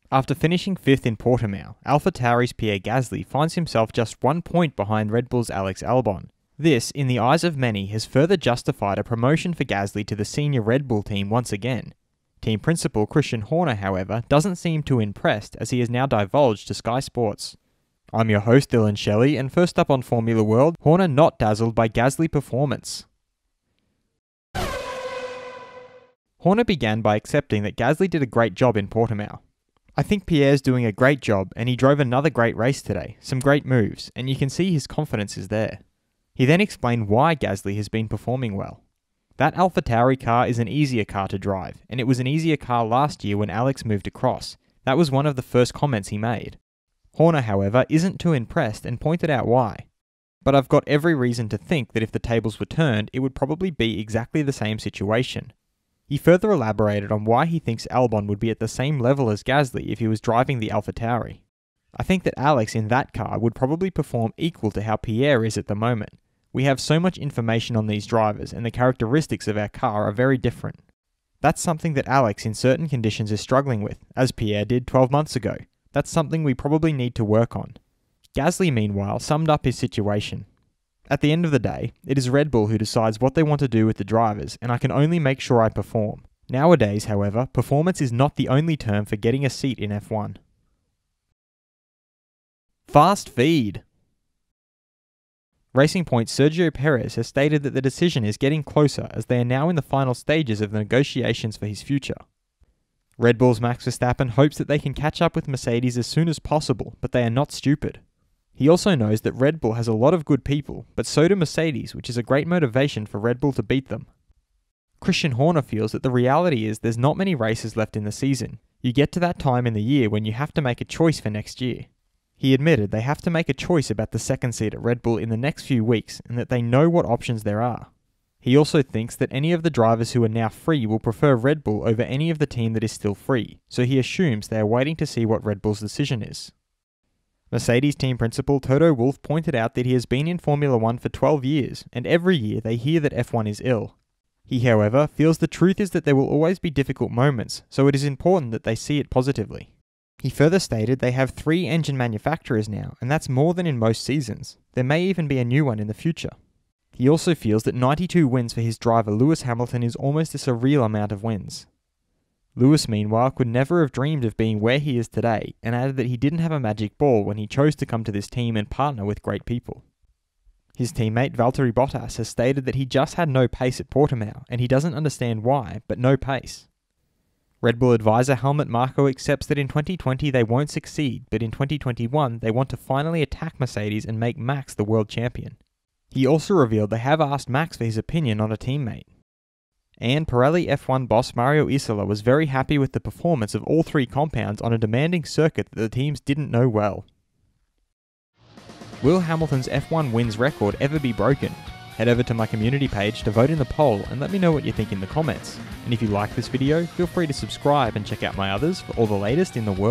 After finishing 5th in Portimao, AlphaTauri's Pierre finds himself just 1 point behind Red Bull's Alex Albon. This, in the eyes of many, has further justified a promotion for Gasly to the senior Red Bull team once again. Team principal Christian Horner, however, doesn't seem too impressed as he is now divulged to Sky Sports. I'm your host Dylan Shelley, and first up on Formula World, Horner not dazzled by Gasly performance. Horner began by accepting that Gasly did a great job in Portimao. I think Pierre's doing a great job and he drove another great race today, some great moves, and you can see his confidence is there. He then explained why Gasly has been performing well. That AlphaTauri car is an easier car to drive, and it was an easier car last year when Alex moved across. That was one of the first comments he made. Horner, however, isn't too impressed and pointed out why. But I've got every reason to think that if the tables were turned, it would probably be exactly the same situation. He further elaborated on why he thinks Albon would be at the same level as Gasly if he was driving the AlphaTauri. I think that Alex in that car would probably perform equal to how Pierre is at the moment. We have so much information on these drivers and the characteristics of our car are very different. That's something that Alex in certain conditions is struggling with, as Pierre did 12 months ago. That's something we probably need to work on. Gasly, meanwhile, summed up his situation. At the end of the day, it is Red Bull who decides what they want to do with the drivers, and I can only make sure I perform. Nowadays, however, performance is not the only term for getting a seat in F1. Fast feed! Racing Point's Sergio Perez has stated that the decision is getting closer as they are now in the final stages of the negotiations for his future. Red Bull's Max Verstappen hopes that they can catch up with Mercedes as soon as possible, but they are not stupid. He also knows that Red Bull has a lot of good people, but so do Mercedes, which is a great motivation for Red Bull to beat them. Christian Horner feels that the reality is there's not many races left in the season. You get to that time in the year when you have to make a choice for next year. He admitted they have to make a choice about the second seat at Red Bull in the next few weeks and that they know what options there are. He also thinks that any of the drivers who are now free will prefer Red Bull over any of the team that is still free, so he assumes they are waiting to see what Red Bull's decision is. Mercedes team principal Toto Wolff pointed out that he has been in Formula 1 for 12 years, and every year they hear that F1 is ill. He, however, feels the truth is that there will always be difficult moments, so it is important that they see it positively. He further stated they have 3 engine manufacturers now, and that's more than in most seasons. There may even be a new one in the future. He also feels that 92 wins for his driver Lewis Hamilton is almost a surreal amount of wins. Lewis, meanwhile, could never have dreamed of being where he is today, and added that he didn't have a magic ball when he chose to come to this team and partner with great people. His teammate Valtteri Bottas has stated that he just had no pace at Portimao, and he doesn't understand why, but no pace. Red Bull advisor Helmut Marko accepts that in 2020 they won't succeed, but in 2021 they want to finally attack Mercedes and make Max the world champion. He also revealed they have asked Max for his opinion on a teammate. And Pirelli F1 boss Mario Isola was very happy with the performance of all 3 compounds on a demanding circuit that the teams didn't know well. Will Hamilton's F1 wins record ever be broken? Head over to my community page to vote in the poll and let me know what you think in the comments. And if you like this video, feel free to subscribe and check out my others for all the latest in the world.